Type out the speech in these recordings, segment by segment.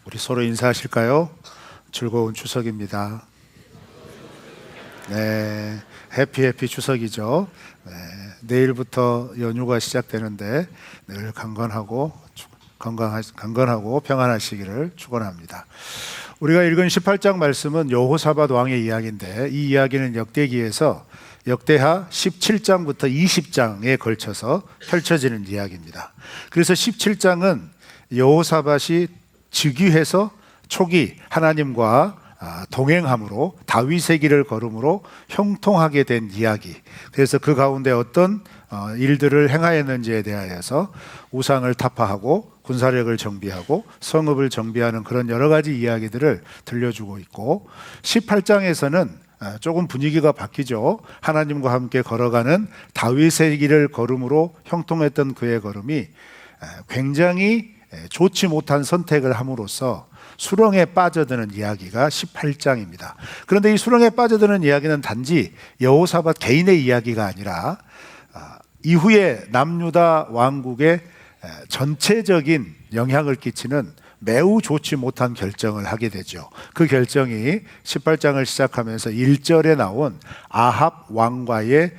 우리 서로 인사하실까요? 즐거운 추석입니다. 네, 해피 추석이죠. 네, 내일부터 연휴가 시작되는데 늘 강건하고 평안하시기를 축원합니다. 우리가 읽은 18장 말씀은 여호사밧 왕의 이야기인데, 이 이야기는 역대기에서 역대하 17장부터 20장에 걸쳐서 펼쳐지는 이야기입니다. 그래서 17장은 여호사밧이 즉위해서 초기 하나님과 동행함으로 다윗의 길을 걸음으로 형통하게 된 이야기, 그래서 그 가운데 어떤 일들을 행하였는지에 대하여서 우상을 타파하고 군사력을 정비하고 성읍을 정비하는 그런 여러 가지 이야기들을 들려주고 있고, 18장에서는 조금 분위기가 바뀌죠. 하나님과 함께 걸어가는 다윗의 길을 걸음으로 형통했던 그의 걸음이 굉장히 좋지 못한 선택을 함으로써 수렁에 빠져드는 이야기가 18장입니다. 그런데 이 수렁에 빠져드는 이야기는 단지 여호사밧 개인의 이야기가 아니라 이후에 남유다 왕국에 전체적인 영향을 끼치는 매우 좋지 못한 결정을 하게 되죠. 그 결정이 18장을 시작하면서 1절에 나온 아합 왕과의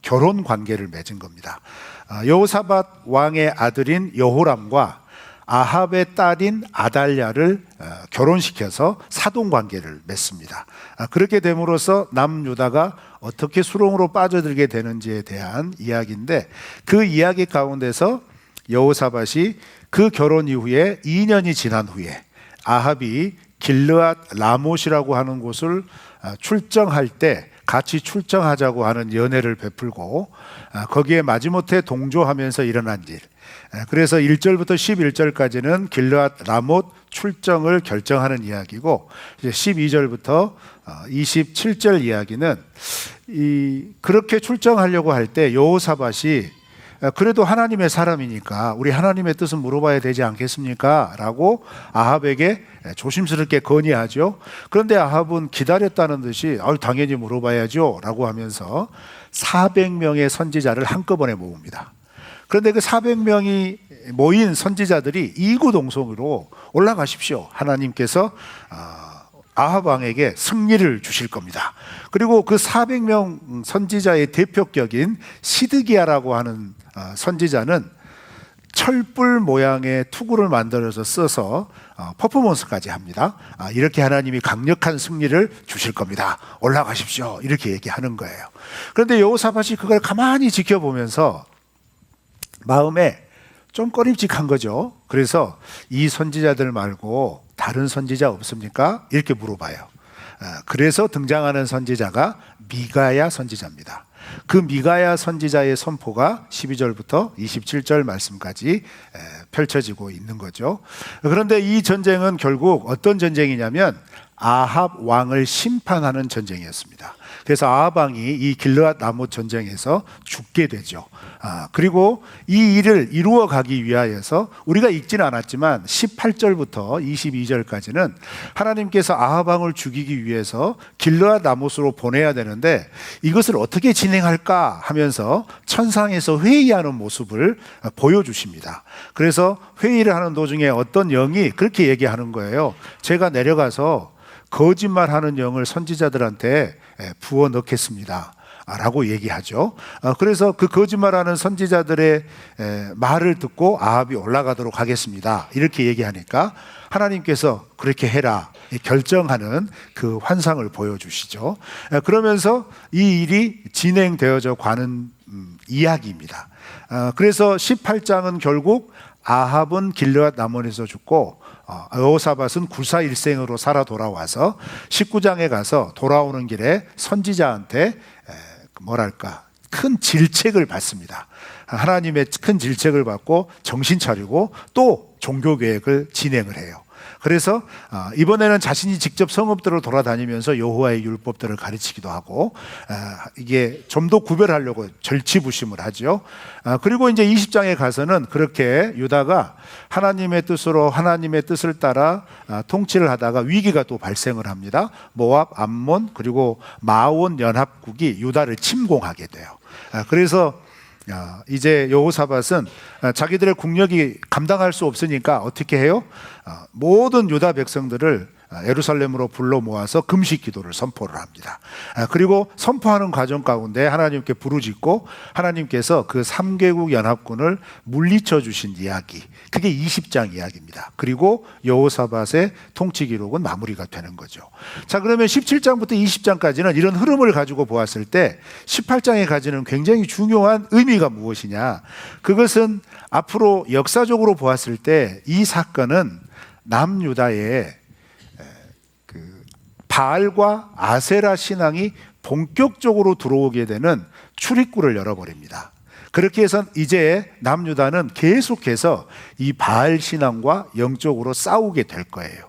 결혼 관계를 맺은 겁니다. 여호사밧 왕의 아들인 여호람과 아합의 딸인 아달랴를 결혼시켜서 사돈관계를 맺습니다. 그렇게 됨으로써 남유다가 어떻게 수렁으로 빠져들게 되는지에 대한 이야기인데, 그 이야기 가운데서 여호사밧이 그 결혼 이후에 2년이 지난 후에 아합이 길르앗 라못이라고 하는 곳을 출정할 때 같이 출정하자고 하는 연회를 베풀고, 거기에 마지못해 동조하면서 일어난 일, 그래서 1절부터 11절까지는 길르앗 라못 출정을 결정하는 이야기고, 이제 12절부터 27절 이야기는 그렇게 출정하려고 할 때 여호사밧이 그래도 하나님의 사람이니까 우리 하나님의 뜻은 물어봐야 되지 않겠습니까? 라고 아합에게 조심스럽게 건의하죠. 그런데 아합은 기다렸다는 듯이 당연히 물어봐야죠 라고 하면서 400명의 선지자를 한꺼번에 모읍니다. 그런데 그 400명이 모인 선지자들이 이구동성으로 올라가십시오, 하나님께서 아합 왕에게 승리를 주실 겁니다. 그리고 그 400명 선지자의 대표격인 시드기야라고 하는 선지자는 철불 모양의 투구를 만들어서 써서 퍼포먼스까지 합니다. 이렇게 하나님이 강력한 승리를 주실 겁니다, 올라가십시오, 이렇게 얘기하는 거예요. 그런데 여호사밧이 그걸 가만히 지켜보면서 마음에 좀 꺼림칙한 거죠. 그래서 이 선지자들 말고 다른 선지자 없습니까? 이렇게 물어봐요. 그래서 등장하는 선지자가 미가야 선지자입니다. 그 미가야 선지자의 선포가 12절부터 27절 말씀까지 펼쳐지고 있는 거죠. 그런데 이 전쟁은 결국 어떤 전쟁이냐면 아합 왕을 심판하는 전쟁이었습니다. 그래서 아합 왕이 이 길르앗 라못 전쟁에서 죽게 되죠. 그리고 이 일을 이루어 가기 위하여서 우리가 읽지는 않았지만 18절부터 22절까지는 하나님께서 아합 왕을 죽이기 위해서 길르앗 라못으로 보내야 되는데 이것을 어떻게 진행할까 하면서 천상에서 회의하는 모습을 보여주십니다. 그래서 회의를 하는 도중에 어떤 영이 그렇게 얘기하는 거예요. 제가 내려가서 거짓말하는 영을 선지자들한테 부어 넣겠습니다 라고 얘기하죠. 그래서 그 거짓말하는 선지자들의 말을 듣고 아합이 올라가도록 하겠습니다, 이렇게 얘기하니까 하나님께서 그렇게 해라 결정하는 그 환상을 보여주시죠. 그러면서 이 일이 진행되어져 가는 이야기입니다. 그래서 18장은 결국 아합은 길르앗 라못에서 죽고 여호사밧은 굴사일생으로 살아 돌아와서 19장에 가서 돌아오는 길에 선지자한테 큰 질책을 받습니다. 하나님의 큰 질책을 받고 정신 차리고 또 종교 계획을 진행을 해요. 그래서 이번에는 자신이 직접 성읍들을 돌아다니면서 여호와의 율법들을 가르치기도 하고, 이게 좀 더 구별하려고 절치부심을 하죠. 그리고 이제 20장에 가서는 그렇게 유다가 하나님의 뜻으로 하나님의 뜻을 따라 통치를 하다가 위기가 또 발생을 합니다. 모압, 암몬 그리고 마온 연합국이 유다를 침공하게 돼요. 그래서 이제 여호사밧은 자기들의 국력이 감당할 수 없으니까 어떻게 해요? 모든 유다 백성들을 예루살렘으로 불러 모아서 금식 기도를 선포를 합니다. 그리고 선포하는 과정 가운데 하나님께 부르짖고 하나님께서 그 3개국 연합군을 물리쳐 주신 이야기, 그게 20장 이야기입니다. 그리고 여호사밧의 통치 기록은 마무리가 되는 거죠. 자, 그러면 17장부터 20장까지는 이런 흐름을 가지고 보았을 때 18장에 가지는 굉장히 중요한 의미가 무엇이냐? 그것은 앞으로 역사적으로 보았을 때 이 사건은 남유다의 바알과 아세라 신앙이 본격적으로 들어오게 되는 출입구를 열어버립니다. 그렇게 해서 이제 남유다는 계속해서 이 바알 신앙과 영적으로 싸우게 될 거예요.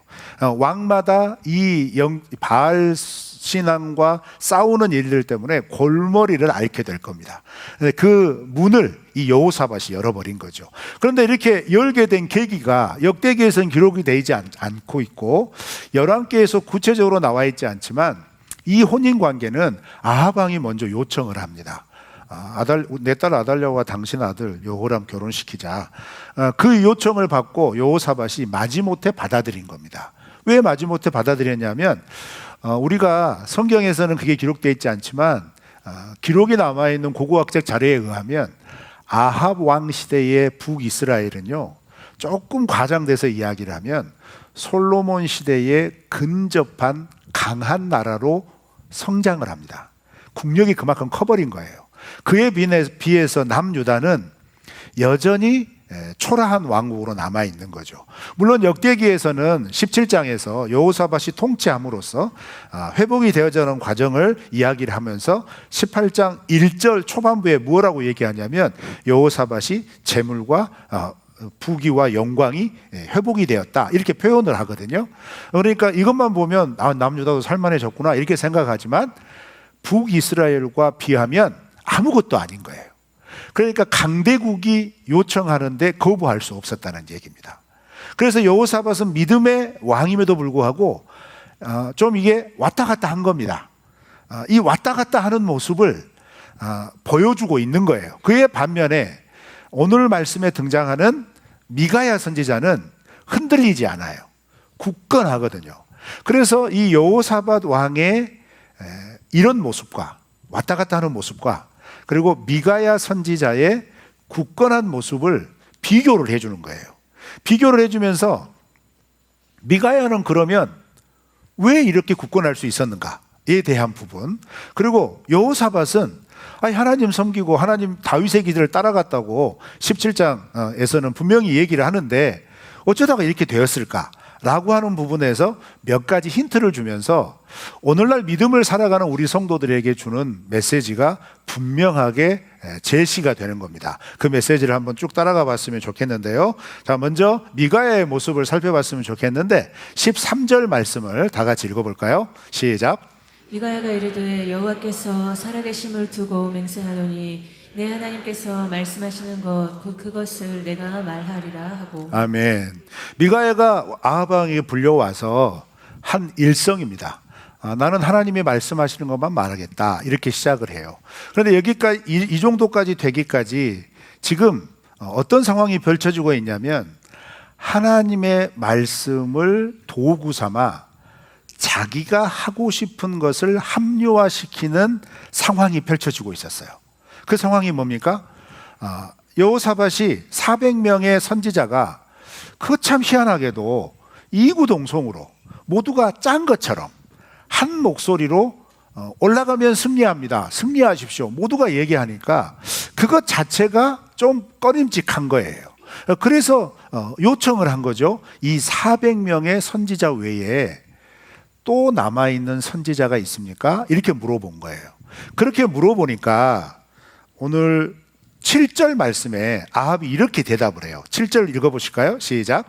왕마다 이 바알 신앙과 싸우는 일들 때문에 골머리를 앓게 될 겁니다. 그 문을 이 여호사밧이 열어버린 거죠. 그런데 이렇게 열게 된 계기가 역대기에서는 기록이 되지 않고 있고 열왕기에서 구체적으로 나와 있지 않지만 이 혼인 관계는 아합 왕이 먼저 요청을 합니다. 내 딸 아달랴와 당신 아들 여호람 결혼시키자. 그 요청을 받고 여호사밧이 마지못해 받아들인 겁니다. 왜 마지못해 받아들였냐면 우리가 성경에서는 그게 기록되어 있지 않지만 기록이 남아있는 고고학적 자료에 의하면 아합 왕 시대의 북이스라엘은요, 조금 과장돼서 이야기를 하면 솔로몬 시대에 근접한 강한 나라로 성장을 합니다. 국력이 그만큼 커버린 거예요. 그에 비해서 남유다는 여전히 초라한 왕국으로 남아있는 거죠. 물론 역대기에서는 17장에서 여호사밧이 통치함으로써 회복이 되어가는 과정을 이야기를 하면서 18장 1절 초반부에 뭐라고 얘기하냐면 여호사밧이 재물과 부귀와 영광이 회복이 되었다, 이렇게 표현을 하거든요. 그러니까 이것만 보면 남유다도 살만해졌구나 이렇게 생각하지만 북이스라엘과 비하면 아무것도 아닌 거예요. 그러니까 강대국이 요청하는데 거부할 수 없었다는 얘기입니다. 그래서 여호사밧은 믿음의 왕임에도 불구하고 좀 이게 왔다 갔다 한 겁니다. 이 왔다 갔다 하는 모습을 보여주고 있는 거예요. 그의 반면에 오늘 말씀에 등장하는 미가야 선지자는 흔들리지 않아요. 굳건하거든요. 그래서 이 여호사밧 왕의 이런 모습과 왔다 갔다 하는 모습과 그리고 미가야 선지자의 굳건한 모습을 비교를 해주는 거예요. 비교를 해주면서 미가야는 그러면 왜 이렇게 굳건할 수 있었는가에 대한 부분, 그리고 여호사밧은 하나님 섬기고 하나님 다윗의 길을 따라갔다고 17장에서는 분명히 얘기를 하는데 어쩌다가 이렇게 되었을까? 라고 하는 부분에서 몇 가지 힌트를 주면서 오늘날 믿음을 살아가는 우리 성도들에게 주는 메시지가 분명하게 제시가 되는 겁니다. 그 메시지를 한번 쭉 따라가 봤으면 좋겠는데요. 자, 먼저 미가야의 모습을 살펴봤으면 좋겠는데 13절 말씀을 다 같이 읽어볼까요? 시작. 미가야가 이르되 여호와께서 살아계심을 두고 맹세하노니 내 하나님께서 말씀하시는 것 곧 그것을 내가 말하리라 하고. 아멘. 미가야가 아합 왕에게 불려와서 한 일성입니다. 나는 하나님이 말씀하시는 것만 말하겠다, 이렇게 시작을 해요. 그런데 여기까지 이 정도까지 되기까지 지금 어떤 상황이 펼쳐지고 있냐면 하나님의 말씀을 도구 삼아 자기가 하고 싶은 것을 합리화시키는 상황이 펼쳐지고 있었어요. 그 상황이 뭡니까? 여호사밧이 400명의 선지자가 참 희한하게도 이구동성으로 모두가 짠 것처럼 한 목소리로 올라가면 승리합니다, 승리하십시오, 모두가 얘기하니까 그것 자체가 좀 꺼림칙한 거예요. 그래서 요청을 한 거죠. 이 400명의 선지자 외에 또 남아있는 선지자가 있습니까? 이렇게 물어본 거예요. 그렇게 물어보니까 오늘 7절 말씀에 아합이 이렇게 대답을 해요. 7절 읽어보실까요? 시작.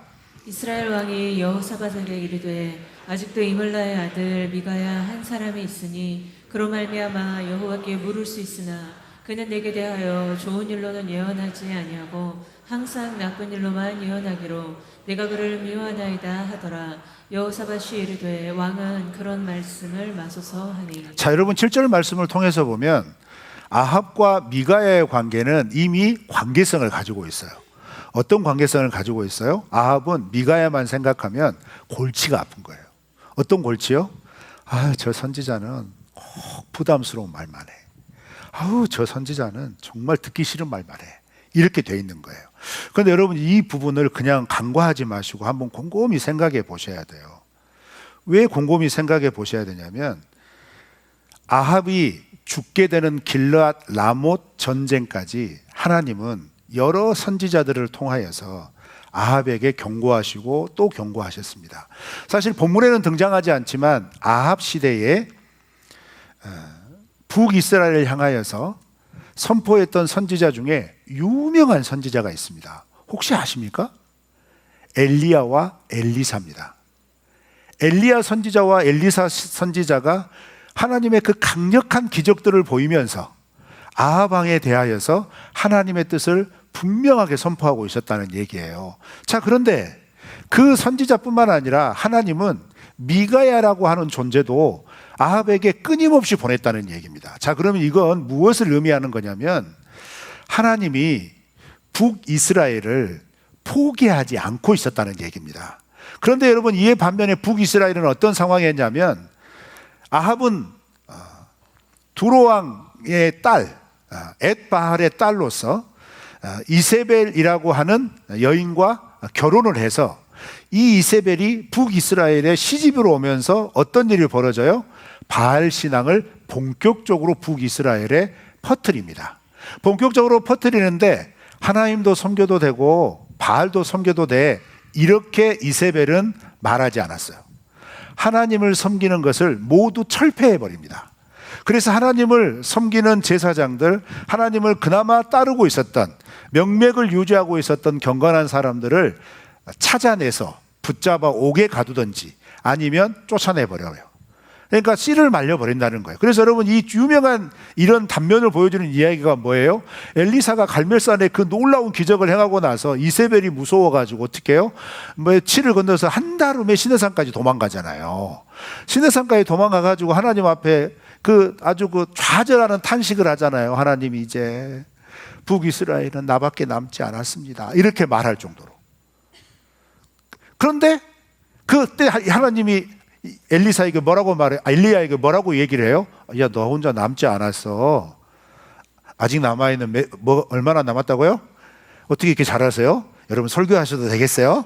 이스라엘 왕이 여호사밧에게 이르되 아직도 이물라의 아들 미가야 한 사람이 있으니 그로 말미암아 여호와께 물을 수 있으나 그는 내게 대하여 좋은 일로는 예언하지 아니하고 항상 나쁜 일로만 예언하기로 내가 그를 미워하나이다 하더라. 여호사밧이 이르되 왕은 그런 말씀을 마소서 하니. 자, 여러분 7절 말씀을 통해서 보면 아합과 미가야의 관계는 이미 관계성을 가지고 있어요. 어떤 관계성을 가지고 있어요? 아합은 미가야만 생각하면 골치가 아픈 거예요. 어떤 골치요? 아, 저 선지자는 꼭 부담스러운 말만 해. 아우, 저 선지자는 정말 듣기 싫은 말만 해. 이렇게 돼 있는 거예요. 그런데 여러분, 이 부분을 그냥 간과하지 마시고 한번 곰곰이 생각해 보셔야 돼요. 왜 곰곰이 생각해 보셔야 되냐면, 아합이 죽게 되는 길르앗 라못 전쟁까지 하나님은 여러 선지자들을 통하여서 아합에게 경고하시고 또 경고하셨습니다. 사실 본문에는 등장하지 않지만 아합 시대에 북이스라엘을 향하여서 선포했던 선지자 중에 유명한 선지자가 있습니다. 혹시 아십니까? 엘리야와 엘리사입니다. 엘리야 선지자와 엘리사 선지자가 하나님의 그 강력한 기적들을 보이면서 아합 왕에 대하여서 하나님의 뜻을 분명하게 선포하고 있었다는 얘기예요. 자, 그런데 그 선지자뿐만 아니라 하나님은 미가야라고 하는 존재도 아합에게 끊임없이 보냈다는 얘기입니다. 자, 그러면 이건 무엇을 의미하는 거냐면 하나님이 북이스라엘을 포기하지 않고 있었다는 얘기입니다. 그런데 여러분, 이에 반면에 북이스라엘은 어떤 상황이었냐면 아합은 두로왕의 딸 엣바할의 딸로서 이세벨이라고 하는 여인과 결혼을 해서 이 이세벨이 북이스라엘에 시집으로 오면서 어떤 일이 벌어져요? 바알 신앙을 본격적으로 북이스라엘에 퍼뜨립니다. 본격적으로 퍼뜨리는데 하나님도 섬겨도 되고 바알도 섬겨도 돼, 이렇게 이세벨은 말하지 않았어요. 하나님을 섬기는 것을 모두 철폐해 버립니다. 그래서 하나님을 섬기는 제사장들, 하나님을 그나마 따르고 있었던, 명맥을 유지하고 있었던 경건한 사람들을 찾아내서 붙잡아 옥에 가두든지 아니면 쫓아내버려요. 그러니까 씨를 말려버린다는 거예요. 그래서 여러분, 이 유명한 이런 단면을 보여주는 이야기가 뭐예요? 엘리사가 갈멜산에 그 놀라운 기적을 행하고 나서 이세벨이 무서워가지고 어떻게 해요? 치를 건너서 한 달 후에 시내산까지 도망가잖아요. 시내산까지 도망가가지고 하나님 앞에 아주 좌절하는 탄식을 하잖아요. 하나님이 이제 북이스라엘은 나밖에 남지 않았습니다. 이렇게 말할 정도로. 그런데 그때 하나님이 엘리사에게 뭐라고 엘리야에게 뭐라고 얘기를 해요? 야, 너 혼자 남지 않았어. 아직 남아있는 얼마나 남았다고요? 어떻게 이렇게 잘하세요? 여러분, 설교하셔도 되겠어요?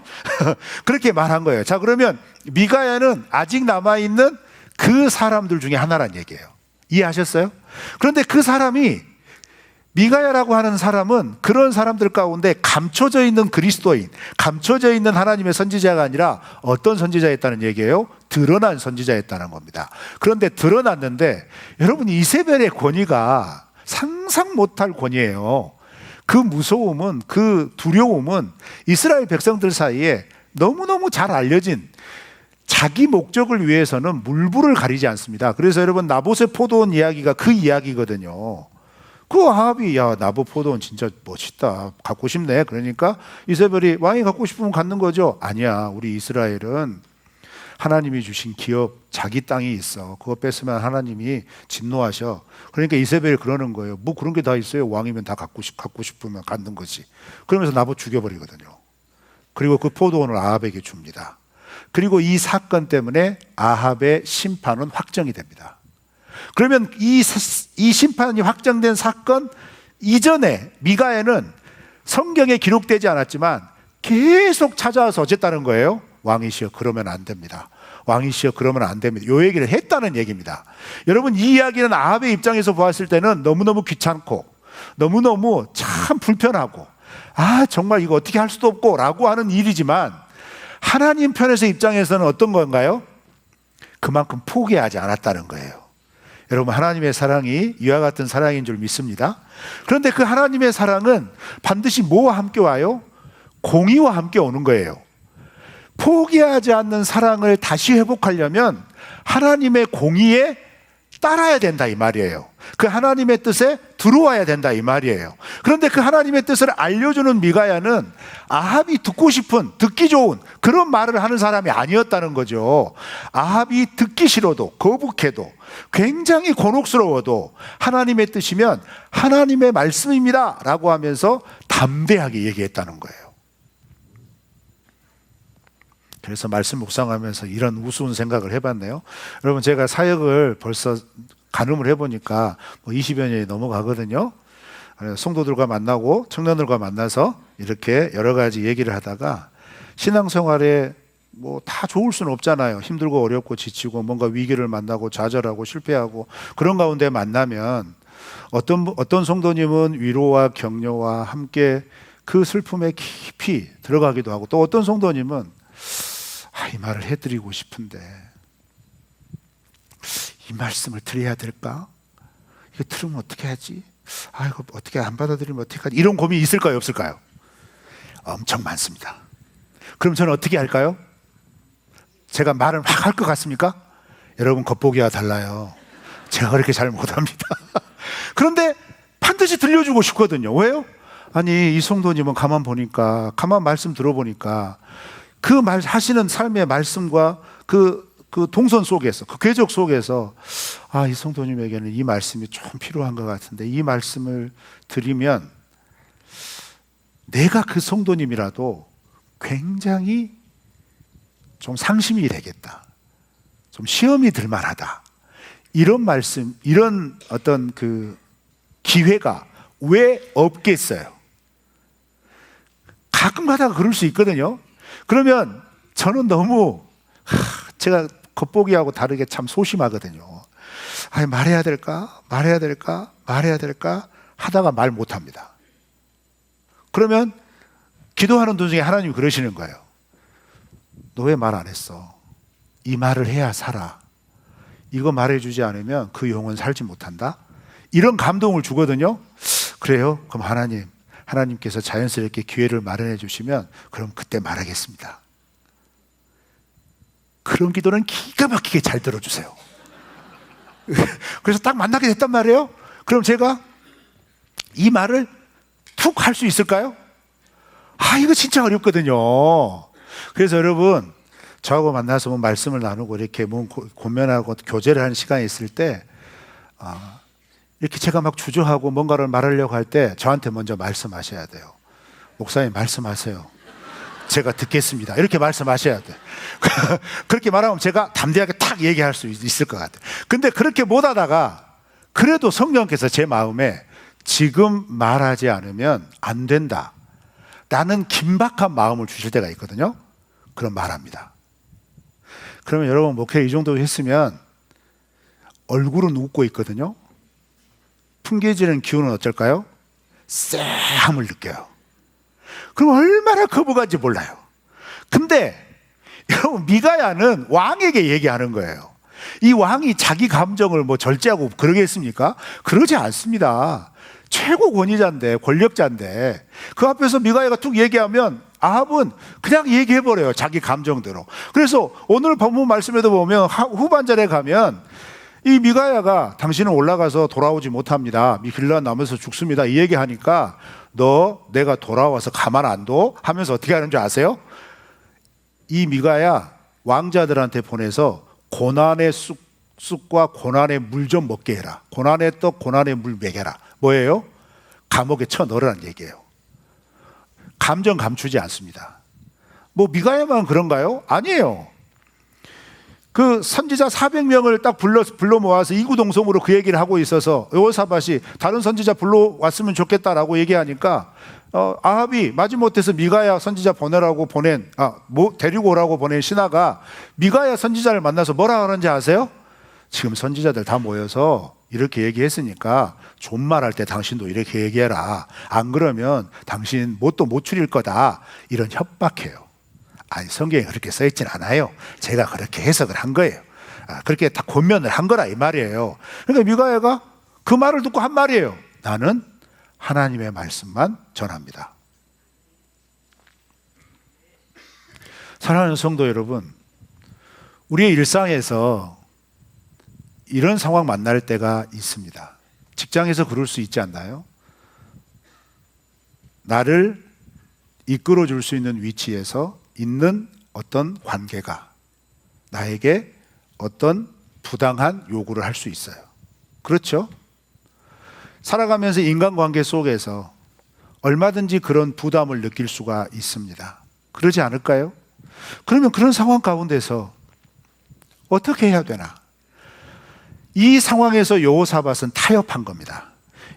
그렇게 말한 거예요. 자, 그러면 미가야는 아직 남아있는 그 사람들 중에 하나란 얘기예요. 이해하셨어요? 그런데 그 사람이, 미가야라고 하는 사람은 그런 사람들 가운데 감춰져 있는 그리스도인, 감춰져 있는 하나님의 선지자가 아니라 어떤 선지자였다는 얘기예요? 드러난 선지자였다는 겁니다. 그런데 드러났는데 여러분, 이세벨의 권위가 상상 못할 권위예요. 그 무서움은, 그 두려움은 이스라엘 백성들 사이에 너무너무 잘 알려진, 자기 목적을 위해서는 물불을 가리지 않습니다. 그래서 여러분, 나봇의 포도원 이야기가 그 이야기거든요. 그 아합이, 야, 나봇 포도원 진짜 멋있다, 갖고 싶네. 그러니까 이세벨이, 왕이 갖고 싶으면 갖는 거죠. 아니야, 우리 이스라엘은 하나님이 주신 기업, 자기 땅이 있어. 그거 뺏으면 하나님이 진노하셔. 그러니까 이세벨이 그러는 거예요. 뭐 그런 게 다 있어요. 왕이면 다 갖고 싶으면 갖는 거지. 그러면서 나봇 죽여버리거든요. 그리고 그 포도원을 아합에게 줍니다. 그리고 이 사건 때문에 아합의 심판은 확정이 됩니다. 그러면 이 심판이 확정된 사건 이전에 미가야는 성경에 기록되지 않았지만 계속 찾아와서 어쨌다는 거예요? 왕이시여, 그러면 안 됩니다. 왕이시여, 그러면 안 됩니다. 이 얘기를 했다는 얘기입니다. 여러분, 이 이야기는 아합의 입장에서 보았을 때는 너무너무 귀찮고 너무너무 참 불편하고, 아, 정말 이거 어떻게 할 수도 없고 라고 하는 일이지만, 하나님 편에서 입장에서는 어떤 건가요? 그만큼 포기하지 않았다는 거예요. 여러분, 하나님의 사랑이 이와 같은 사랑인 줄 믿습니다. 그런데 그 하나님의 사랑은 반드시 뭐와 함께 와요? 공의와 함께 오는 거예요. 포기하지 않는 사랑을 다시 회복하려면 하나님의 공의에 따라야 된다 이 말이에요. 그 하나님의 뜻에 들어와야 된다 이 말이에요. 그런데 그 하나님의 뜻을 알려주는 미가야는 아합이 듣고 싶은, 듣기 좋은 그런 말을 하는 사람이 아니었다는 거죠. 아합이 듣기 싫어도, 거북해도, 굉장히 곤혹스러워도 하나님의 뜻이면 하나님의 말씀입니다 라고 하면서 담대하게 얘기했다는 거예요. 그래서 말씀 묵상하면서 이런 우스운 생각을 해봤네요. 여러분, 제가 사역을 벌써 가늠을 해보니까 20여 년이 넘어가거든요. 성도들과 만나고 청년들과 만나서 이렇게 여러 가지 얘기를 하다가 신앙생활에 뭐 다 좋을 수는 없잖아요. 힘들고 어렵고 지치고 뭔가 위기를 만나고 좌절하고 실패하고 그런 가운데 만나면 어떤 성도님은 위로와 격려와 함께 그 슬픔에 깊이 들어가기도 하고, 또 어떤 성도님은 이 말을 해드리고 싶은데 이 말씀을 드려야 될까? 이거 들으면 어떻게 하지? 이거 어떻게 안 받아들이면 어떻게 하지? 이런 고민이 있을까요, 없을까요? 엄청 많습니다. 그럼 저는 어떻게 할까요? 제가 말을 막 할 것 같습니까? 여러분, 겉보기와 달라요. 제가 그렇게 잘 못합니다. 그런데 반드시 들려주고 싶거든요. 왜요? 아니, 이 성도님은 가만 말씀 들어보니까 그 말 하시는 삶의 말씀과 그 동선 속에서, 그 궤적 속에서 이 성도님에게는 이 말씀이 좀 필요한 것 같은데 이 말씀을 드리면 내가 그 성도님이라도 굉장히 좀 상심이 되겠다, 좀 시험이 들 만하다, 이런 말씀, 이런 어떤 그 기회가 왜 없겠어요? 가끔 가다가 그럴 수 있거든요. 그러면 저는 너무 제가 겉보기하고 다르게 참 소심하거든요. 말해야 될까 하다가 말 못합니다. 그러면 기도하는 도중에 하나님이 그러시는 거예요. 너 왜 말 안 했어? 이 말을 해야 살아. 이거 말해주지 않으면 그 영혼 살지 못한다. 이런 감동을 주거든요. 그래요? 그럼 하나님께서 자연스럽게 기회를 마련해 주시면 그럼 그때 말하겠습니다. 그런 기도는 기가 막히게 잘 들어주세요. 그래서 딱 만나게 됐단 말이에요. 그럼 제가 이 말을 툭 할 수 있을까요? 이거 진짜 어렵거든요. 그래서 여러분, 저하고 만나서 뭐 말씀을 나누고 이렇게 뭐 고면하고 교제를 하는 시간이 있을 때 이렇게 제가 막 주저하고 뭔가를 말하려고 할 때 저한테 먼저 말씀하셔야 돼요. 목사님, 말씀하세요. 제가 듣겠습니다. 이렇게 말씀하셔야 돼. 그렇게 말하면 제가 담대하게 탁 얘기할 수 있을 것 같아요. 근데 그렇게 못하다가 그래도 성령께서 제 마음에 지금 말하지 않으면 안 된다 라는 긴박한 마음을 주실 때가 있거든요. 그럼 말합니다. 그러면 여러분, 목회 이 정도 했으면 얼굴은 웃고 있거든요. 풍겨지는 기운은 어떨까요? 쎄함을 느껴요. 그럼 얼마나 거부간지 몰라요. 근데 여러분, 미가야는 왕에게 얘기하는 거예요. 이 왕이 자기 감정을 뭐 절제하고 그러겠습니까? 그러지 않습니다. 최고 권위자인데, 권력자인데 그 앞에서 미가야가 툭 얘기하면 아합은 그냥 얘기해버려요, 자기 감정대로. 그래서 오늘 본문 말씀에도 보면 후반절에 가면 이 미가야가 당신은 올라가서 돌아오지 못합니다, 길르앗 남에서 죽습니다, 이 얘기하니까 너 내가 돌아와서 가만 안 둬? 하면서 어떻게 하는 줄 아세요? 이 미가야 왕자들한테 보내서 고난의 쑥과 고난의 물 좀 먹게 해라. 고난의 떡, 고난의 물 먹여라. 뭐예요? 감옥에 쳐넣으라는 얘기예요. 감정 감추지 않습니다. 뭐 미가야만 그런가요? 아니에요. 그 선지자 400명을 딱 불러 모아서 이구동성으로 그 얘기를 하고 있어서 여호사밧이 다른 선지자 불러왔으면 좋겠다라고 얘기하니까 아합이 마지못해서 미가야 선지자 데리고 오라고 보낸 신하가 미가야 선지자를 만나서 뭐라 하는지 아세요? 지금 선지자들 다 모여서 이렇게 얘기했으니까 존말할 때 당신도 이렇게 얘기해라. 안 그러면 당신 뭣도 못 추릴 거다. 이런 협박해요. 아니, 성경에 그렇게 써있진 않아요. 제가 그렇게 해석을 한 거예요. 그렇게 다 권면을 한 거라 이 말이에요. 그러니까 미가야가 그 말을 듣고 한 말이에요. 나는 하나님의 말씀만 전합니다. 사랑하는 성도 여러분, 우리의 일상에서 이런 상황 만날 때가 있습니다. 직장에서 그럴 수 있지 않나요? 나를 이끌어 줄 수 있는 위치에서 있는 어떤 관계가 나에게 어떤 부당한 요구를 할 수 있어요. 그렇죠? 살아가면서 인간관계 속에서 얼마든지 그런 부담을 느낄 수가 있습니다. 그러지 않을까요? 그러면 그런 상황 가운데서 어떻게 해야 되나? 이 상황에서 여호사밧은 타협한 겁니다.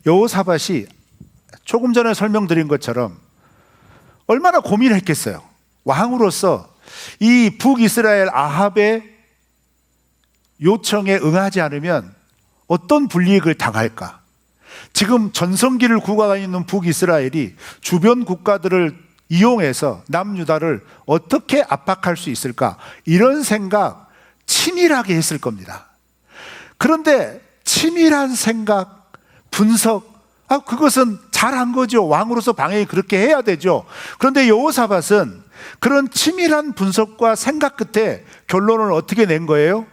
여호사밧이 조금 전에 설명드린 것처럼 얼마나 고민했겠어요. 왕으로서 이 북이스라엘 아합의 요청에 응하지 않으면 어떤 불이익을 당할까? 지금 전성기를 구가고 있는 북이스라엘이 주변 국가들을 이용해서 남유다를 어떻게 압박할 수 있을까? 이런 생각 치밀하게 했을 겁니다. 그런데 치밀한 생각, 분석, 그것은 잘한 거죠. 왕으로서 방해를 그렇게 해야 되죠. 그런데 여호사밧은 그런 치밀한 분석과 생각 끝에 결론을 어떻게 낸 거예요?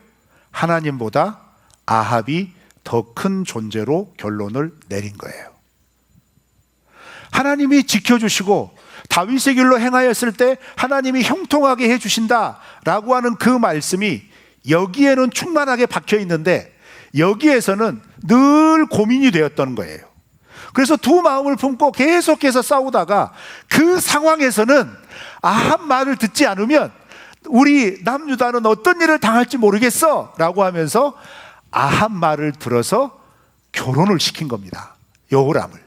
하나님보다 아합이 더 큰 존재로 결론을 내린 거예요. 하나님이 지켜주시고 다윗의 길로 행하였을 때 하나님이 형통하게 해주신다라고 하는 그 말씀이 여기에는 충만하게 박혀 있는데 여기에서는 늘 고민이 되었던 거예요. 그래서 두 마음을 품고 계속해서 싸우다가 그 상황에서는 아합 말을 듣지 않으면 우리 남유다는 어떤 일을 당할지 모르겠어 라고 하면서 아합 말을 들어서 결혼을 시킨 겁니다. 여호람을.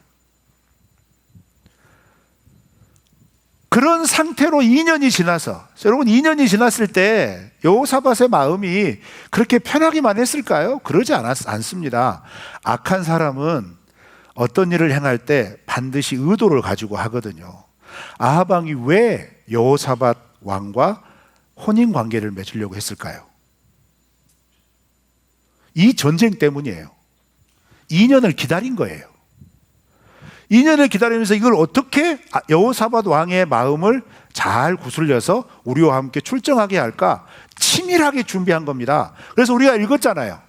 그런 상태로 2년이 지나서, 여러분 2년이 지났을 때 여호사밧의 마음이 그렇게 편하기만 했을까요? 그러지 않습니다. 악한 사람은 어떤 일을 행할 때 반드시 의도를 가지고 하거든요. 아합 왕이 왜 여호사밧 왕과 혼인 관계를 맺으려고 했을까요? 이 전쟁 때문이에요. 2년을 기다린 거예요. 2년을 기다리면서 이걸 어떻게 여호사밧 왕의 마음을 잘 구슬려서 우리와 함께 출정하게 할까 치밀하게 준비한 겁니다. 그래서 우리가 읽었잖아요.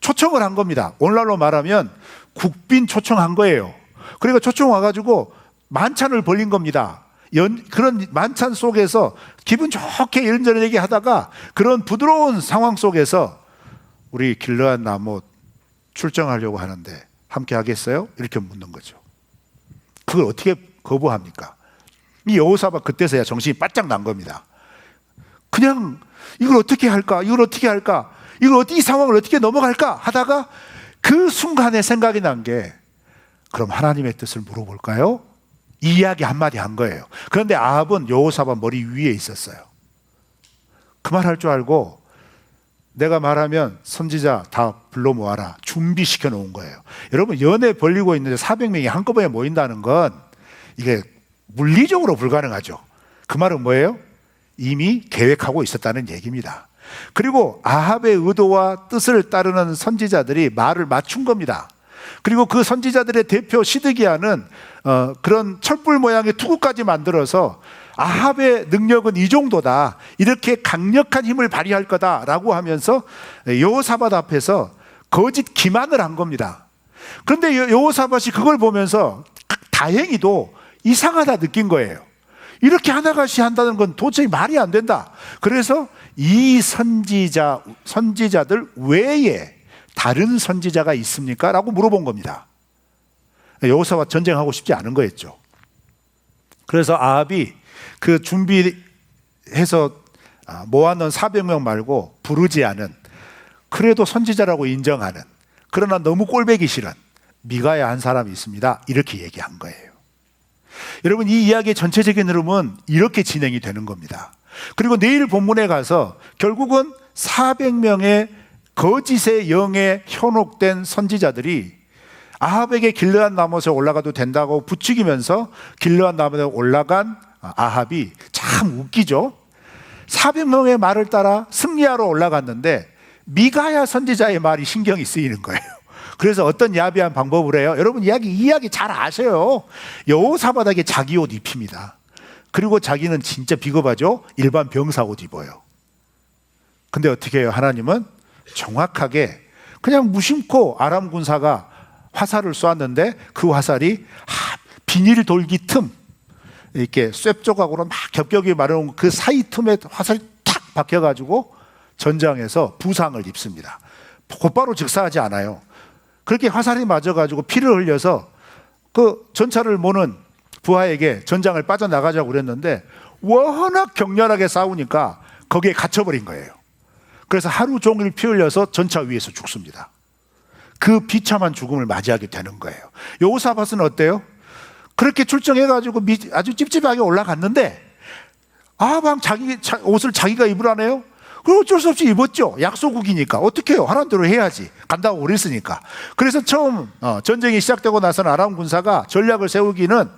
초청을 한 겁니다. 오늘날로 말하면 국빈 초청한 거예요. 그러니까 초청 와가지고 만찬을 벌린 겁니다. 그런 만찬 속에서 기분 좋게 이런저런 얘기하다가 그런 부드러운 상황 속에서 우리 길르앗 나못 출정하려고 하는데 함께 하겠어요? 이렇게 묻는 거죠. 그걸 어떻게 거부합니까? 이 여호사밧 그때서야 정신이 바짝 난 겁니다. 그냥 이걸 어떻게 할까? 이걸 어떻게 할까? 이 상황을 어떻게 넘어갈까? 하다가 그 순간에 생각이 난 게 그럼 하나님의 뜻을 물어볼까요? 이 이야기 한마디 한 거예요. 그런데 아합은 여호사밧 머리 위에 있었어요. 그 말 할 줄 알고 내가 말하면 선지자 다 불러 모아라 준비시켜 놓은 거예요. 여러분 연회 벌리고 있는데 400명이 한꺼번에 모인다는 건 이게 물리적으로 불가능하죠. 그 말은 뭐예요? 이미 계획하고 있었다는 얘기입니다. 그리고 아합의 의도와 뜻을 따르는 선지자들이 말을 맞춘 겁니다. 그리고 그 선지자들의 대표 시드기야는 그런 촛불 모양의 투구까지 만들어서 아합의 능력은 이 정도다, 이렇게 강력한 힘을 발휘할 거다라고 하면서 여호사밧 앞에서 거짓 기만을 한 겁니다. 그런데 여호사밧이 그걸 보면서 다행히도 이상하다 느낀 거예요. 이렇게 하나같이 한다는 건 도저히 말이 안 된다. 그래서 이 선지자들 외에 다른 선지자가 있습니까? 라고 물어본 겁니다. 여호사밧 전쟁하고 싶지 않은 거였죠. 그래서 아합이 그 준비해서 모아놓은 400명 말고 부르지 않은, 그래도 선지자라고 인정하는, 그러나 너무 꼴보기 싫은 미가야 한 사람이 있습니다. 이렇게 얘기한 거예요. 여러분 이 이야기의 전체적인 흐름은 이렇게 진행이 되는 겁니다. 그리고 내일 본문에 가서 결국은 400명의 거짓의 영에 현혹된 선지자들이 아합에게 길르앗 나못에 올라가도 된다고 부추기면서 길르앗 나못에 올라간 아합이 참 웃기죠. 400명의 말을 따라 승리하러 올라갔는데 미가야 선지자의 말이 신경이 쓰이는 거예요. 그래서 어떤 야비한 방법을 해요? 여러분 이 이야기 잘 아셔요. 여호사밧에게 자기 옷 입힙니다. 그리고 자기는 진짜 비겁하죠. 일반 병사 옷 입어요. 근데 어떻게 해요? 하나님은 정확하게 그냥 무심코 아람 군사가 화살을 쏘았는데 그 화살이 비닐 돌기 틈, 이렇게 쇳 조각으로 막 겹겹이 마려운 그 사이 틈에 화살이 탁 박혀가지고 전장에서 부상을 입습니다. 곧바로 즉사하지 않아요. 그렇게 화살이 맞아가지고 피를 흘려서 그 전차를 모는 부하에게 전장을 빠져나가자고 그랬는데 워낙 격렬하게 싸우니까 거기에 갇혀버린 거예요. 그래서 하루 종일 피 흘려서 전차 위에서 죽습니다. 그 비참한 죽음을 맞이하게 되는 거예요. 여호사밧은 어때요? 그렇게 출정해가지고 아주 찝찝하게 올라갔는데 아방 자기 옷을 자기가 입으라네요. 그리고 어쩔 수 없이 입었죠. 약소국이니까 어떻게 해요? 하라는 대로 해야지. 간다고 그랬으니까. 그래서 처음 전쟁이 시작되고 나서는 아람 군사가 전략을 세우기는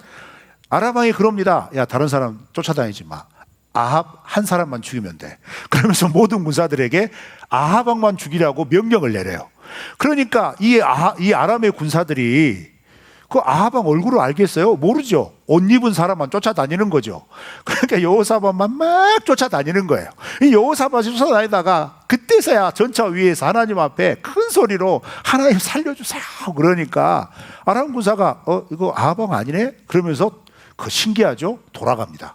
아람 왕이 그럽니다. 야, 다른 사람 쫓아다니지 마. 아합 한 사람만 죽이면 돼. 그러면서 모든 군사들에게 아합 왕만 죽이라고 명령을 내려요. 그러니까 이 아람의 군사들이 그 아합 왕 얼굴을 알겠어요? 모르죠. 옷 입은 사람만 쫓아다니는 거죠. 그러니까 여호사밧만 막 쫓아다니는 거예요. 이 여호사밧이 쫓아다니다가 그때서야 전차 위에서 하나님 앞에 큰 소리로 하나님 살려주세요 그러니까 아람 군사가 이거 아합 왕 아니네? 그러면서 그 신기하죠? 돌아갑니다.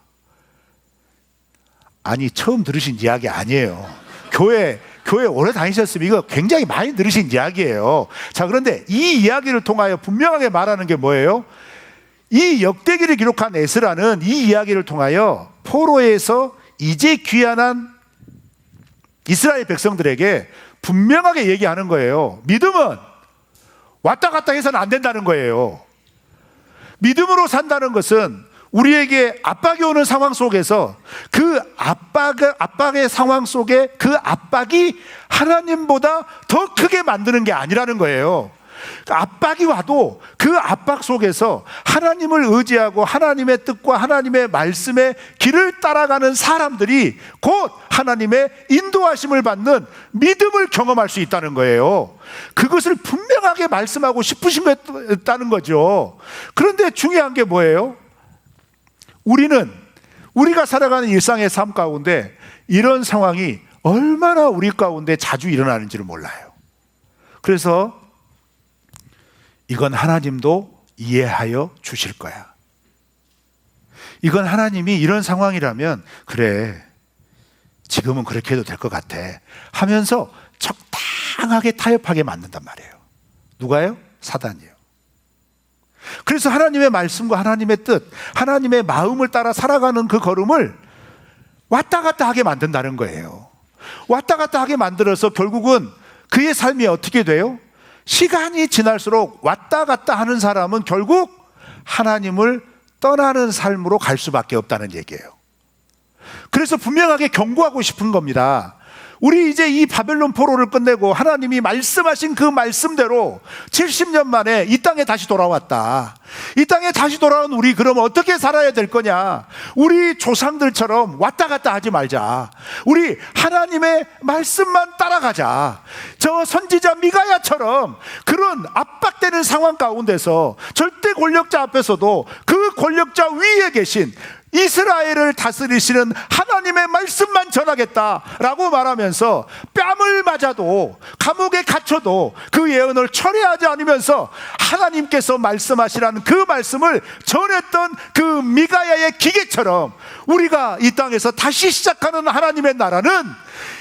아니, 처음 들으신 이야기 아니에요. 교회 오래 다니셨으면 이거 굉장히 많이 들으신 이야기예요. 자, 그런데 이 이야기를 통하여 분명하게 말하는 게 뭐예요? 이 역대기를 기록한 에스라는 이 이야기를 통하여 포로에서 이제 귀환한 이스라엘 백성들에게 분명하게 얘기하는 거예요. 믿음은 왔다 갔다 해서는 안 된다는 거예요. 믿음으로 산다는 것은 우리에게 압박이 오는 상황 속에서 그 압박의 상황 속에 그 압박이 하나님보다 더 크게 만드는 게 아니라는 거예요. 압박이 와도 그 압박 속에서 하나님을 의지하고 하나님의 뜻과 하나님의 말씀의 길을 따라가는 사람들이 곧 하나님의 인도하심을 받는 믿음을 경험할 수 있다는 거예요. 그것을 분명하게 말씀하고 싶으시다는 거죠. 그런데 중요한 게 뭐예요? 우리가 살아가는 일상의 삶 가운데 이런 상황이 얼마나 우리 가운데 자주 일어나는지를 몰라요. 그래서 이건 하나님도 이해하여 주실 거야. 이건 하나님이 이런 상황이라면 그래, 지금은 그렇게 해도 될 것 같아 하면서 적당하게 타협하게 만든단 말이에요. 누가요? 사단이에요. 그래서 하나님의 말씀과 하나님의 뜻, 하나님의 마음을 따라 살아가는 그 걸음을 왔다 갔다 하게 만든다는 거예요. 왔다 갔다 하게 만들어서 결국은 그의 삶이 어떻게 돼요? 시간이 지날수록 왔다 갔다 하는 사람은 결국 하나님을 떠나는 삶으로 갈 수밖에 없다는 얘기예요. 그래서 분명하게 경고하고 싶은 겁니다. 우리 이제 이 바벨론 포로를 끝내고 하나님이 말씀하신 그 말씀대로 70년 만에 이 땅에 다시 돌아왔다. 이 땅에 다시 돌아온 우리 그러면 어떻게 살아야 될 거냐? 우리 조상들처럼 왔다 갔다 하지 말자. 우리 하나님의 말씀만 따라가자. 저 선지자 미가야처럼 그런 압박되는 상황 가운데서 절대 권력자 앞에서도 그 권력자 위에 계신 이스라엘을 다스리시는 하나님의 말씀만 전하겠다라고 말하면서 뺨을 맞아도 감옥에 갇혀도 그 예언을 철회하지 않으면서 하나님께서 말씀하시라는 그 말씀을 전했던 그 미가야의 기계처럼 우리가 이 땅에서 다시 시작하는 하나님의 나라는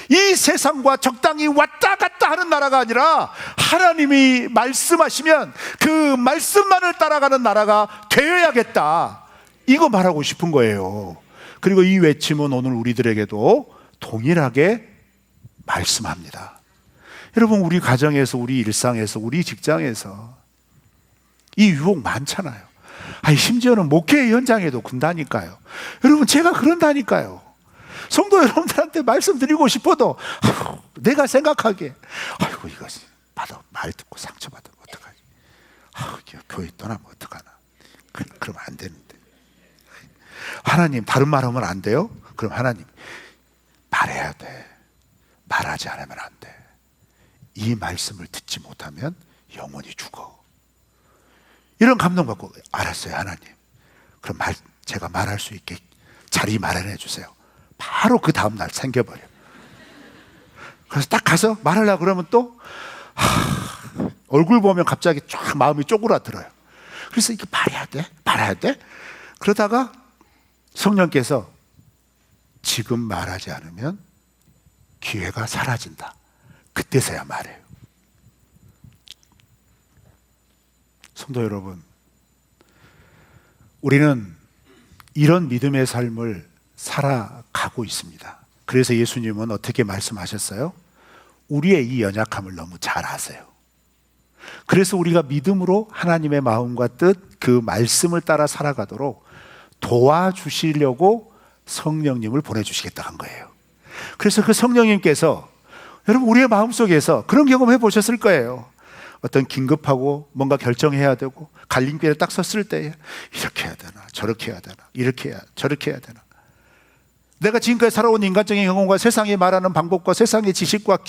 이 세상과 적당히 왔다 갔다 하는 나라가 아니라 하나님이 말씀하시면 그 말씀만을 따라가는 나라가 되어야겠다. 이거 말하고 싶은 거예요. 그리고 이 외침은 오늘 우리들에게도 동일하게 말씀합니다. 여러분, 우리 가정에서, 우리 일상에서, 우리 직장에서 이 유혹 많잖아요. 심지어는 목회 현장에도 군다니까요. 여러분, 제가 그런다니까요. 성도 여러분들한테 말씀드리고 싶어도 내가 생각하기에 아이고, 이거 말 듣고 상처받으면 어떡하지? 교회 떠나면 어떡하나? 그러면 안 되는데. 하나님, 다른 말 하면 안 돼요? 그럼 하나님, 말해야 돼. 말하지 않으면 안 돼. 이 말씀을 듣지 못하면 영원히 죽어. 이런 감동받고, 알았어요, 하나님. 그럼 제가 말할 수 있게 자리 마련해 주세요. 바로 그 다음날 생겨버려. 그래서 딱 가서 말하려고 그러면 또 얼굴 보면 갑자기 쫙 마음이 쪼그라들어요. 그래서 이게 말해야 돼. 그러다가 성령께서 지금 말하지 않으면 기회가 사라진다. 그때서야 말해요. 성도 여러분, 우리는 이런 믿음의 삶을 살아가고 있습니다. 그래서 예수님은 어떻게 말씀하셨어요? 우리의 이 연약함을 너무 잘 아세요. 그래서 우리가 믿음으로 하나님의 마음과 뜻, 그 말씀을 따라 살아가도록 도와주시려고 성령님을 보내주시겠다 한 거예요. 그래서 그 성령님께서 여러분 우리의 마음속에서 그런 경험 해보셨을 거예요. 어떤 긴급하고 뭔가 결정해야 되고 갈림길에 딱 섰을 때 이렇게 해야 되나 저렇게 해야 되나 저렇게 해야 되나, 내가 지금까지 살아온 인간적인 경험과 세상이 말하는 방법과 세상의 지식과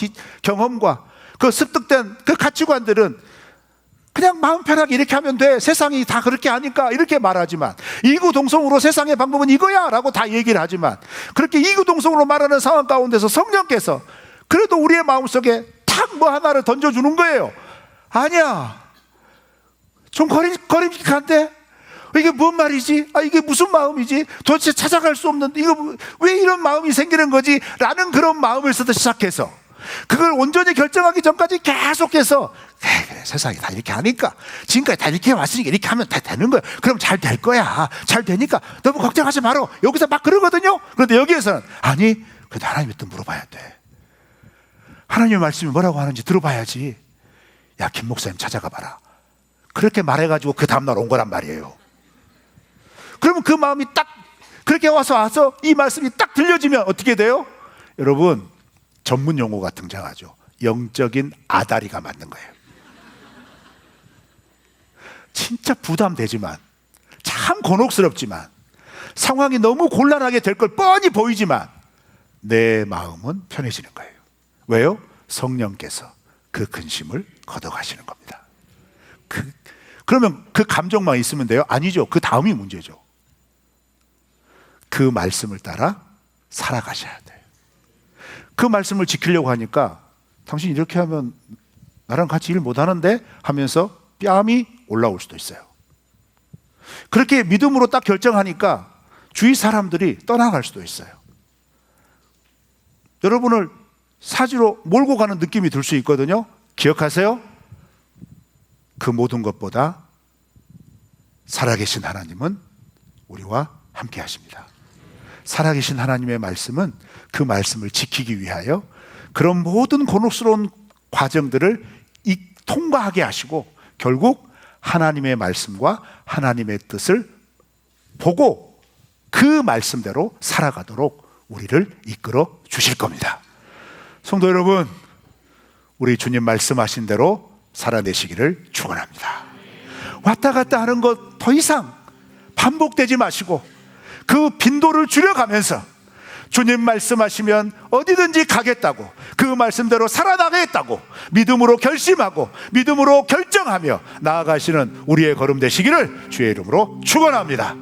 경험과 그 습득된 그 가치관들은 그냥 마음 편하게 이렇게 하면 돼, 세상이 다 그렇게 하니까 이렇게 말하지만, 이구동성으로 세상의 방법은 이거야 라고 다 얘기를 하지만, 그렇게 이구동성으로 말하는 상황 가운데서 성령께서 그래도 우리의 마음속에 탁 뭐 하나를 던져주는 거예요. 아니야, 좀 거림직한데 이게 뭔 말이지? 이게 무슨 마음이지? 도대체 찾아갈 수 없는, 이거 왜 이런 마음이 생기는 거지? 라는 그런 마음에서도 시작해서 그걸 온전히 결정하기 전까지 계속해서 그래, 세상이 다 이렇게 하니까, 지금까지 다 이렇게 왔으니까 이렇게 하면 다 되는 거야. 그럼 잘 될 거야. 잘 되니까 너무 걱정하지 마라. 여기서 막 그러거든요. 그런데 여기에서는 아니, 그래도 하나님의 뜻 물어봐야 돼. 하나님의 말씀이 뭐라고 하는지 들어봐야지. 야, 김 목사님 찾아가 봐라. 그렇게 말해가지고 그 다음날 온 거란 말이에요. 그러면 그 마음이 딱 그렇게 와서 이 말씀이 딱 들려지면 어떻게 돼요? 여러분, 전문 용어가 등장하죠. 영적인 아다리가 맞는 거예요. 진짜 부담되지만, 참 곤혹스럽지만, 상황이 너무 곤란하게 될 걸 뻔히 보이지만 내 마음은 편해지는 거예요. 왜요? 성령께서 그 근심을 걷어가시는 겁니다. 그러면 그 감정만 있으면 돼요? 아니죠. 그 다음이 문제죠. 그 말씀을 따라 살아가셔야 돼요. 그 말씀을 지키려고 하니까 당신 이렇게 하면 나랑 같이 일 못하는데 하면서 뺨이 올라올 수도 있어요. 그렇게 믿음으로 딱 결정하니까 주위 사람들이 떠나갈 수도 있어요. 여러분을 사지로 몰고 가는 느낌이 들 수 있거든요. 기억하세요? 그 모든 것보다 살아계신 하나님은 우리와 함께 하십니다. 살아계신 하나님의 말씀은 그 말씀을 지키기 위하여 그런 모든 곤혹스러운 과정들을 통과하게 하시고 결국 하나님의 말씀과 하나님의 뜻을 보고 그 말씀대로 살아가도록 우리를 이끌어 주실 겁니다. 성도 여러분, 우리 주님 말씀하신 대로 살아내시기를 축원합니다. 왔다 갔다 하는 것 더 이상 반복되지 마시고 그 빈도를 줄여가면서 주님 말씀하시면 어디든지 가겠다고, 그 말씀대로 살아나가겠다고 믿음으로 결심하고 믿음으로 결정하며 나아가시는 우리의 걸음 되시기를 주의 이름으로 축원합니다.